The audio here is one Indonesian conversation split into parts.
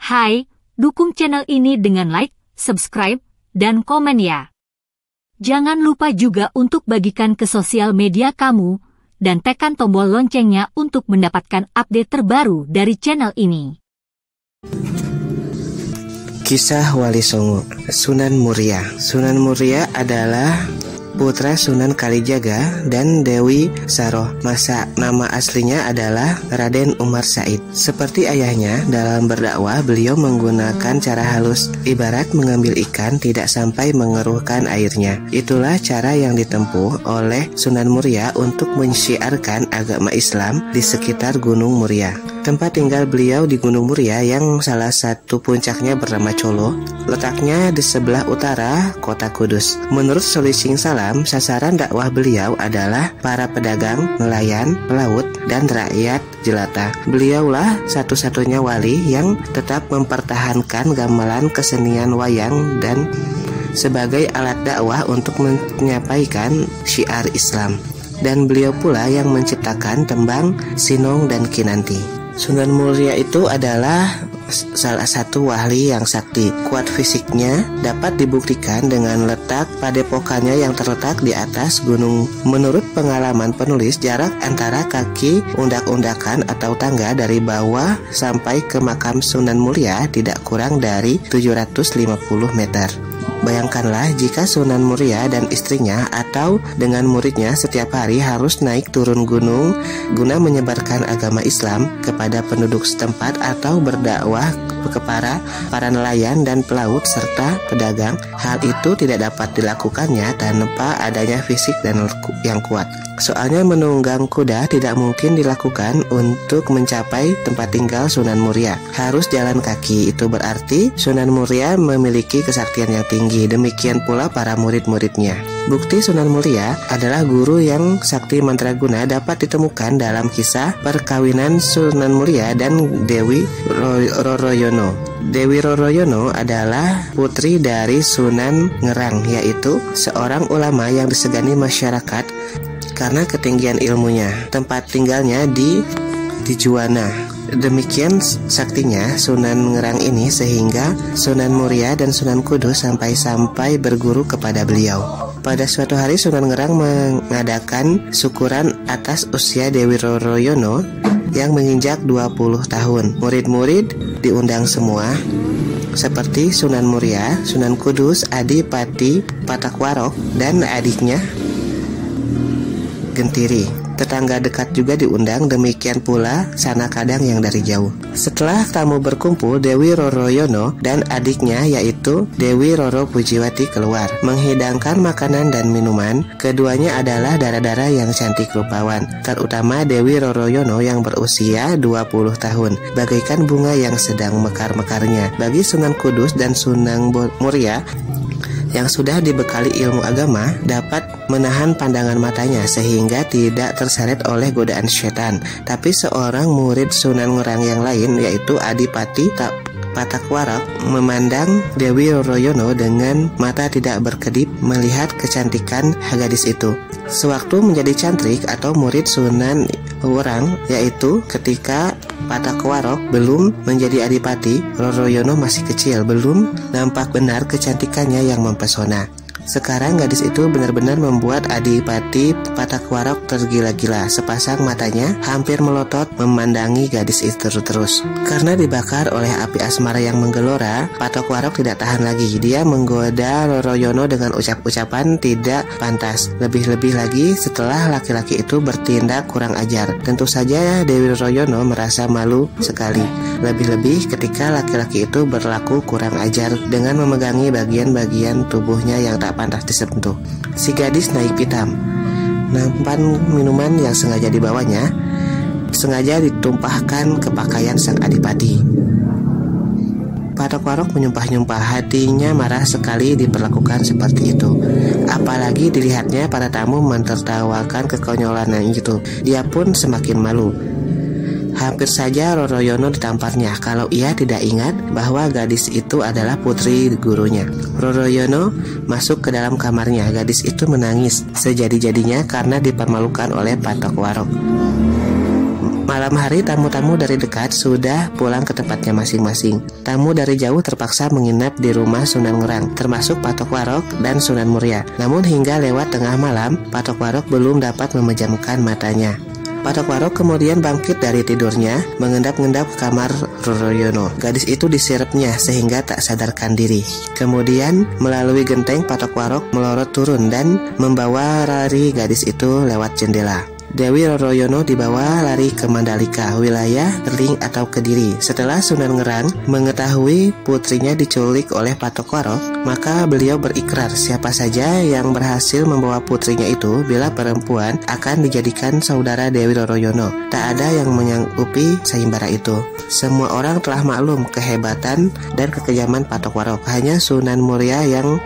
Hai, dukung channel ini dengan like, subscribe, dan komen ya. Jangan lupa juga untuk bagikan ke sosial media kamu, dan tekan tombol loncengnya untuk mendapatkan update terbaru dari channel ini. Kisah Wali Songo, Sunan Muria. Sunan Muria adalah putra Sunan Kalijaga dan Dewi Saroh. Nama aslinya adalah Raden Umar Said. Seperti ayahnya, dalam berdakwah beliau menggunakan cara halus, ibarat mengambil ikan tidak sampai mengeruhkan airnya. Itulah cara yang ditempuh oleh Sunan Muria untuk mensyiarkan agama Islam di sekitar Gunung Muria. Tempat tinggal beliau di Gunung Muria yang salah satu puncaknya bernama Colo, letaknya di sebelah utara kota Kudus. Menurut Solising Salam, sasaran dakwah beliau adalah para pedagang, nelayan, pelaut, dan rakyat jelata. Beliaulah satu-satunya wali yang tetap mempertahankan gamelan kesenian wayang dan sebagai alat dakwah untuk menyampaikan syiar Islam. Dan beliau pula yang menciptakan tembang Sinong dan Kinanti. Sunan Muria itu adalah salah satu wali yang sakti. Kuat fisiknya dapat dibuktikan dengan letak padepokannya yang terletak di atas gunung. Menurut pengalaman penulis, jarak antara kaki undak-undakan atau tangga dari bawah sampai ke makam Sunan Muria tidak kurang dari 750 meter. Bayangkanlah jika Sunan Muria dan istrinya atau dengan muridnya setiap hari harus naik turun gunung guna menyebarkan agama Islam kepada penduduk setempat atau berdakwah kepada para nelayan dan pelaut serta pedagang. Hal itu tidak dapat dilakukannya tanpa adanya fisik dan yang kuat. Soalnya menunggang kuda tidak mungkin dilakukan untuk mencapai tempat tinggal Sunan Muria. Harus jalan kaki, itu berarti Sunan Muria memiliki kesaktian yang tinggi. Demikian pula para murid-muridnya. Bukti Sunan Muria adalah guru yang sakti mantraguna dapat ditemukan dalam kisah perkawinan Sunan Muria dan Dewi Roroyono. Dewi Roroyono adalah putri dari Sunan Ngerang, yaitu seorang ulama yang disegani masyarakat karena ketinggian ilmunya. Tempat tinggalnya di Juwana. Demikian saktinya Sunan Ngerang ini sehingga Sunan Muria dan Sunan Kudus sampai berguru kepada beliau. Pada suatu hari Sunan Ngerang mengadakan syukuran atas usia Dewi Roroyono yang menginjak 20 tahun. Murid-murid diundang semua, seperti Sunan Muria, Sunan Kudus, Adipati Patakwarok, dan adiknya Gentiri. Tetangga dekat juga diundang, demikian pula sanak kadang yang dari jauh. Setelah tamu berkumpul, Dewi Roroyono dan adiknya yaitu Dewi Roro Pujiwati keluar menghidangkan makanan dan minuman. Keduanya adalah dara-dara yang cantik rupawan, terutama Dewi Roroyono yang berusia 20 tahun, bagaikan bunga yang sedang mekar-mekarnya. Bagi Sunan Kudus dan Sunan Muria yang sudah dibekali ilmu agama dapat menahan pandangan matanya sehingga tidak terseret oleh godaan setan. Tapi seorang murid Sunan Ngerang yang lain yaitu Adipati Patakwarak memandang Dewi Roroyono dengan mata tidak berkedip melihat kecantikan gadis itu. Sewaktu menjadi cantrik atau murid Sunan Ngerang, yaitu ketika Patakwarok belum menjadi adipati, Roroyono masih kecil, belum nampak benar kecantikannya yang mempesona. Sekarang gadis itu benar-benar membuat Adipati Patakwarok tergila-gila. Sepasang matanya hampir melotot memandangi gadis itu terus. Karena dibakar oleh api asmara yang menggelora, Patakwarok tidak tahan lagi. Dia menggoda Roroyono dengan ucap-ucapan tidak pantas. Lebih-lebih lagi setelah laki-laki itu bertindak kurang ajar. Tentu saja Dewi Roroyono merasa malu sekali. Lebih-lebih ketika laki-laki itu berlaku kurang ajar dengan memegangi bagian-bagian tubuhnya yang tak pantas disentuh. Si gadis naik pitam. Nampan minuman yang sengaja dibawanya sengaja ditumpahkan ke pakaian sang adipati. Patakwarok menyumpah-nyumpah, hatinya marah sekali diperlakukan seperti itu. Apalagi dilihatnya para tamu mentertawakan kekonyolan itu. Dia pun semakin malu. Hampir saja Roroyono ditamparnya kalau ia tidak ingat bahwa gadis itu adalah putri gurunya. Roroyono masuk ke dalam kamarnya. Gadis itu menangis sejadi-jadinya karena dipermalukan oleh Patakwarok. Malam hari tamu-tamu dari dekat sudah pulang ke tempatnya masing-masing. Tamu dari jauh terpaksa menginap di rumah Sunan Ngerang, termasuk Patok Warok dan Sunan Muria. Namun hingga lewat tengah malam, Patok Warok belum dapat memejamkan matanya. Patok Warok kemudian bangkit dari tidurnya, mengendap-endap ke kamar Roroyono. Gadis itu disirepnya sehingga tak sadarkan diri. Kemudian melalui genteng, Patok Warok melorot turun dan membawa lari gadis itu lewat jendela. Dewi Roroyono dibawa lari ke Mandalika, wilayah Keling atau Kediri. Setelah Sunan Ngerang mengetahui putrinya diculik oleh Patok Warok, maka beliau berikrar siapa saja yang berhasil membawa putrinya itu bila perempuan akan dijadikan saudara Dewi Roroyono. Tak ada yang menyanggupi sayembara itu. Semua orang telah maklum kehebatan dan kekejaman Patok Warok. Hanya Sunan Muria yang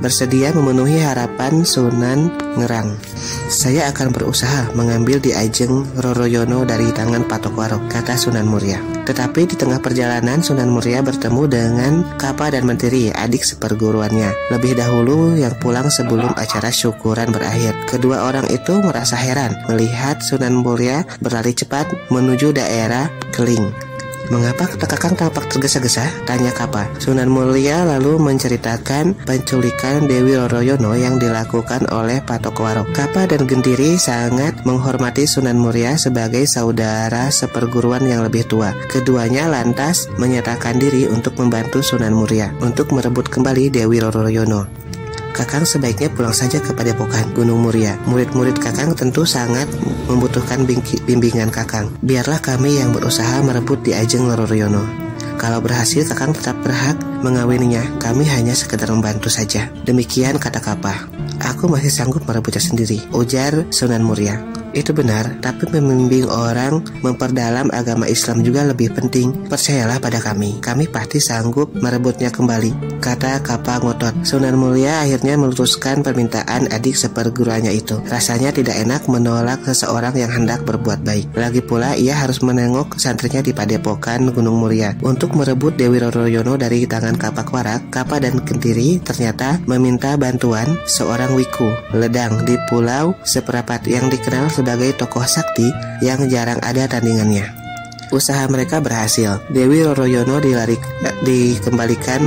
bersedia memenuhi harapan Sunan Ngerang. Saya akan berusaha mengambil di Ajeng Roroyono dari tangan Patok Warok, kata Sunan Muria. Tetapi di tengah perjalanan Sunan Muria bertemu dengan Kapa dan Menteri, adik seperguruannya. Lebih dahulu yang pulang sebelum acara syukuran berakhir. Kedua orang itu merasa heran melihat Sunan Muria berlari cepat menuju daerah Keling. Mengapa Kakang tampak tergesa-gesa? Tanya Kapa. Sunan Muria lalu menceritakan penculikan Dewi Roroyono yang dilakukan oleh Patok Warok. Kapa dan Gendiri sangat menghormati Sunan Muria sebagai saudara seperguruan yang lebih tua. Keduanya lantas menyatakan diri untuk membantu Sunan Muria untuk merebut kembali Dewi Roroyono. Kakang sebaiknya pulang saja ke Padepokan Gunung Muria. Murid-murid Kakang tentu sangat membutuhkan bimbingan Kakang. Biarlah kami yang berusaha merebut di Ajeng Roroyono. Kalau berhasil, Kakang tetap berhak mengawininya. Kami hanya sekedar membantu saja. Demikian kata Kapa. Aku masih sanggup merebutnya sendiri, ujar Sunan Muria. Itu benar, tapi membimbing orang memperdalam agama Islam juga lebih penting. Percayalah pada kami pasti sanggup merebutnya kembali, kata Kapa ngotot. Sunan Muria akhirnya meluruskan permintaan adik seperguruannya itu. Rasanya tidak enak menolak seseorang yang hendak berbuat baik. Lagi pula ia harus menengok santrinya di Padepokan Gunung Muria. Untuk merebut Dewi Roroyono dari tangan Kapak Warak, Kapa dan Kentiri ternyata meminta bantuan seorang wiku ledang di Pulau Seperapat yang dikenal sebagai tokoh sakti yang jarang ada tandingannya. Usaha mereka berhasil. Dewi Roroyono dikembalikan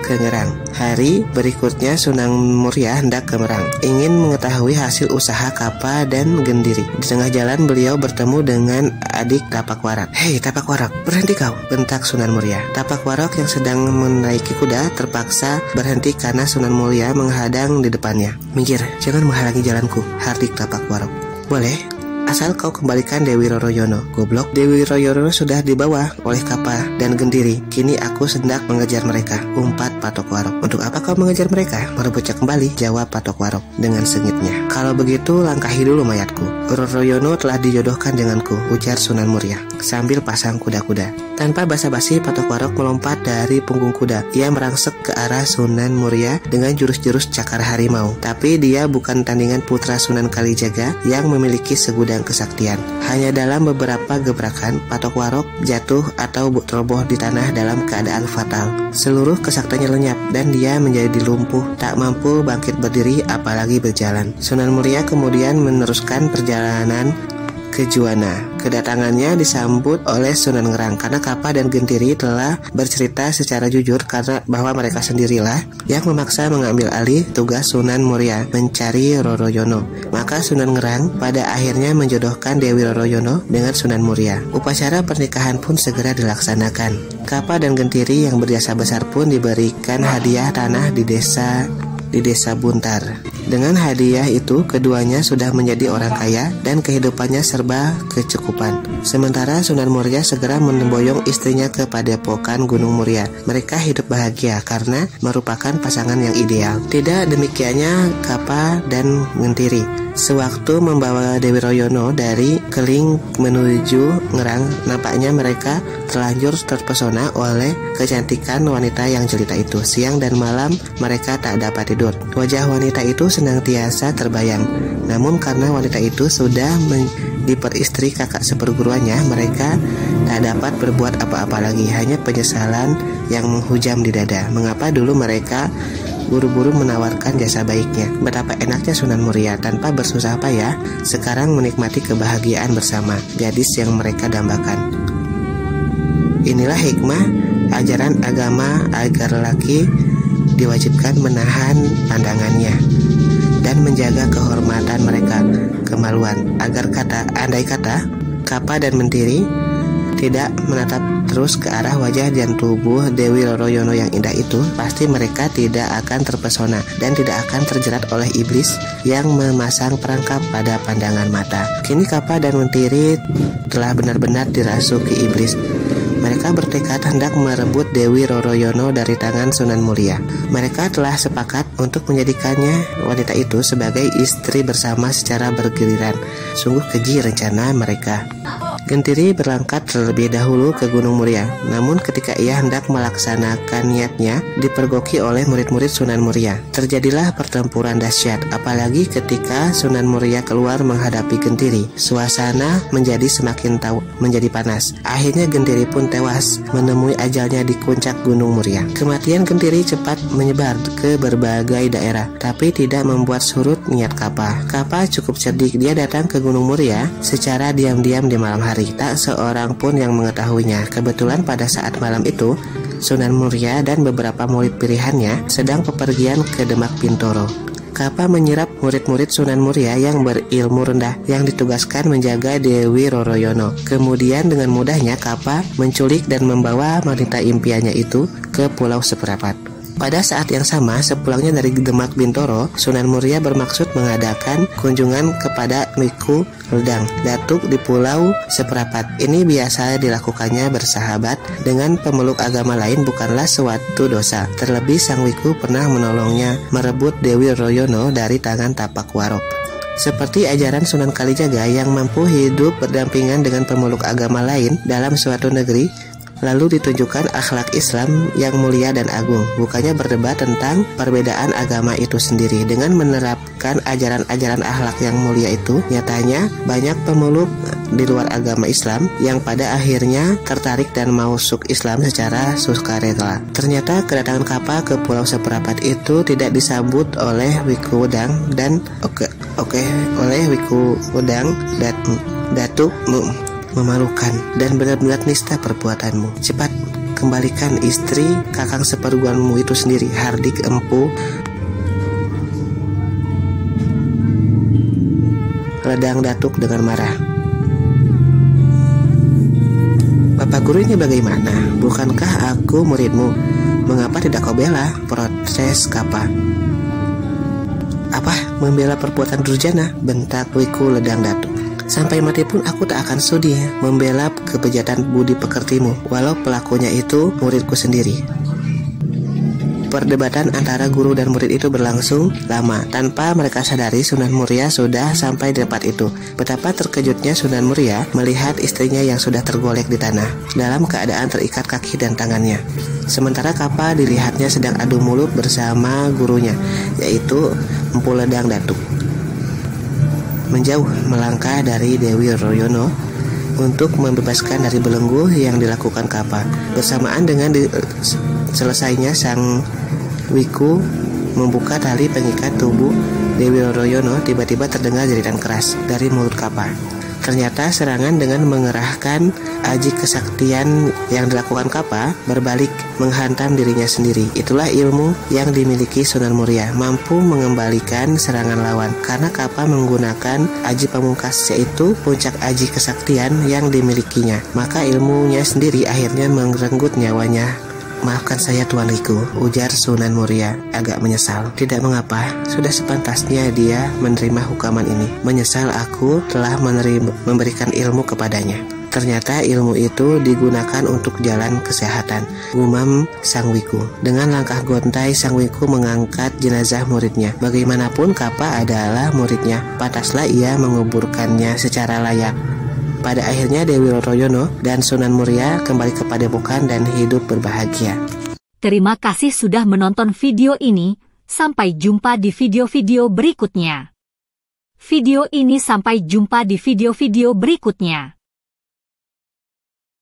ke Ngerang. Hari berikutnya Sunan Muria hendak ke Ngerang, ingin mengetahui hasil usaha Kapa dan Gendiri. Di tengah jalan beliau bertemu dengan adik Tapak Warak. Hei Tapak Warak, berhenti kau, bentak Sunan Muria. Tapak Warak yang sedang menaiki kuda terpaksa berhenti karena Sunan Muria menghadang di depannya. Minggir, jangan menghalangi jalanku, hardik Tapak Warak. Boleh, asal kau kembalikan Dewi Roroyono. Goblok, Dewi Roroyono sudah dibawa oleh Kapa dan Gendiri. Kini aku hendak mengejar mereka, umpat Patok Warok. Untuk apa kau mengejar mereka? Merebutnya kembali, jawab Patok Warok dengan sengitnya. Kalau begitu langkahi dulu mayatku. Roroyono telah dijodohkan denganku, ujar Sunan Muria sambil pasang kuda-kuda. Tanpa basa-basi, Patok Warok melompat dari punggung kuda. Ia merangsek ke arah Sunan Muria dengan jurus-jurus cakar harimau. Tapi dia bukan tandingan putra Sunan Kalijaga yang memiliki segudang kesaktian. Hanya dalam beberapa gebrakan, Patok Warok jatuh atau terboh di tanah dalam keadaan fatal. Seluruh kesaktiannya lenyap dan dia menjadi lumpuh, tak mampu bangkit berdiri apalagi berjalan. Sunan Muria kemudian meneruskan perjalanan ke Juwana. Kedatangannya disambut oleh Sunan Ngerang karena Kapa dan Gentiri telah bercerita secara jujur karena bahwa mereka sendirilah yang memaksa mengambil alih tugas Sunan Muria mencari Roroyono. Maka Sunan Ngerang pada akhirnya menjodohkan Dewi Roroyono dengan Sunan Muria. Upacara pernikahan pun segera dilaksanakan. Kapa dan Gentiri yang berjasa besar pun diberikan hadiah tanah di desa Buntar. Dengan hadiah itu, keduanya sudah menjadi orang kaya dan kehidupannya serba kecukupan. Sementara Sunan Muria segera memboyong istrinya ke Padepokan Gunung Muria. Mereka hidup bahagia karena merupakan pasangan yang ideal. Tidak demikiannya Kapa dan Gentiri. Sewaktu membawa Dewi Roroyono dari Keling menuju Ngerang, nampaknya mereka terlanjur terpesona oleh kecantikan wanita yang jelita itu. Siang dan malam mereka tak dapat tidur. Wajah wanita itu senantiasa terbayang. Namun karena wanita itu sudah diperistri kakak seperguruannya, mereka tak dapat berbuat apa-apa lagi. Hanya penyesalan yang menghujam di dada. Mengapa dulu mereka buru-buru menawarkan jasa baiknya. Betapa enaknya Sunan Muria tanpa bersusah payah sekarang menikmati kebahagiaan bersama gadis yang mereka dambakan. Inilah hikmah ajaran agama agar lelaki diwajibkan menahan pandangannya dan menjaga kehormatan mereka, kemaluan, agar andai kata Kapa dan Mentiri tidak menatap terus ke arah wajah dan tubuh Dewi Roroyono yang indah itu, pasti mereka tidak akan terpesona dan tidak akan terjerat oleh iblis yang memasang perangkap pada pandangan mata. Kini Kapa dan Mentiri telah benar-benar dirasuki iblis. Mereka bertekad hendak merebut Dewi Roroyono dari tangan Sunan Muria. Mereka telah sepakat untuk menjadikannya, wanita itu, sebagai istri bersama secara bergiliran. Sungguh keji rencana mereka. Gentiri berangkat terlebih dahulu ke Gunung Muria. Namun ketika ia hendak melaksanakan niatnya, dipergoki oleh murid-murid Sunan Muria. Terjadilah pertempuran dahsyat, apalagi ketika Sunan Muria keluar menghadapi Gentiri. Suasana menjadi semakin menjadi panas. Akhirnya Gentiri pun tewas menemui ajalnya di puncak Gunung Muria. Kematian Gentiri cepat menyebar ke berbagai daerah, tapi tidak membuat surut niat Kapa. Kapa cukup cerdik. Dia datang ke Gunung Muria secara diam-diam di malam hari. Tak seorang pun yang mengetahuinya. Kebetulan pada saat malam itu, Sunan Muria dan beberapa murid pilihannya sedang bepergian ke Demak Bintoro. Kapa menyerap murid-murid Sunan Muria yang berilmu rendah yang ditugaskan menjaga Dewi Roroyono. Kemudian dengan mudahnya Kapa menculik dan membawa wanita impiannya itu ke Pulau Seperapat. Pada saat yang sama, sepulangnya dari Demak Bintoro, Sunan Muria bermaksud mengadakan kunjungan kepada Wiku Ledang Datuk di Pulau Seperapat. Ini biasa dilakukannya bersahabat dengan pemeluk agama lain bukanlah suatu dosa. Terlebih Sang Wiku pernah menolongnya merebut Dewi Roroyono dari tangan Tapak Warok. Seperti ajaran Sunan Kalijaga yang mampu hidup berdampingan dengan pemeluk agama lain dalam suatu negeri, lalu ditunjukkan akhlak Islam yang mulia dan agung, bukannya berdebat tentang perbedaan agama itu sendiri. Dengan menerapkan ajaran-ajaran akhlak yang mulia itu, nyatanya banyak pemeluk di luar agama Islam yang pada akhirnya tertarik dan masuk Islam secara sukarela. Ternyata kedatangan Kapa ke Pulau Seperapat itu tidak disambut oleh Wiku Wedang dan oleh Wiku Wedang dan Datuk memalukan dan benar-benar nista perbuatanmu. Cepat kembalikan istri kakang seperguruanmu itu sendiri, hardik Empu Ledang Datuk dengan marah. Bapak guru, ini bagaimana? Bukankah aku muridmu? Mengapa tidak kau bela? Protes Kapa. Apa? Membela perbuatan durjana? Bentak Wiku Ledang Datuk. Sampai mati pun aku tak akan sudi membela kebejatan budi pekertimu, walau pelakunya itu muridku sendiri. Perdebatan antara guru dan murid itu berlangsung lama. Tanpa mereka sadari, Sunan Muria sudah sampai di tempat itu. Betapa terkejutnya Sunan Muria melihat istrinya yang sudah tergolek di tanah, dalam keadaan terikat kaki dan tangannya. Sementara Kapa dilihatnya sedang adu mulut bersama gurunya, yaitu Empu Ledang Datuk. Menjauh melangkah dari Dewi Roroyono untuk membebaskan dari belenggu yang dilakukan Kapa. Bersamaan dengan selesainya Sang Wiku membuka tali pengikat tubuh Dewi Roroyono, tiba-tiba terdengar jeritan keras dari mulut Kapa. Ternyata serangan dengan mengerahkan aji kesaktian yang dilakukan Kapa berbalik menghantam dirinya sendiri. Itulah ilmu yang dimiliki Sunan Muria, mampu mengembalikan serangan lawan. Karena Kapa menggunakan aji pamungkas, yaitu puncak aji kesaktian yang dimilikinya, maka ilmunya sendiri akhirnya merenggut nyawanya. Maafkan saya Tuan Wiku, ujar Sunan Muria agak menyesal. Tidak mengapa, sudah sepantasnya dia menerima hukuman ini. Menyesal aku telah memberikan ilmu kepadanya. Ternyata ilmu itu digunakan untuk jalan kesehatan, gumam Sang Wiku. Dengan langkah gontai, Sang Wiku mengangkat jenazah muridnya. Bagaimanapun Kapa adalah muridnya, pantaslah ia menguburkannya secara layak. Pada akhirnya Dewi Roroyono dan Sunan Muria kembali ke padepokan dan hidup berbahagia. Terima kasih sudah menonton video ini. Sampai jumpa di video-video berikutnya. Sampai jumpa di video-video berikutnya.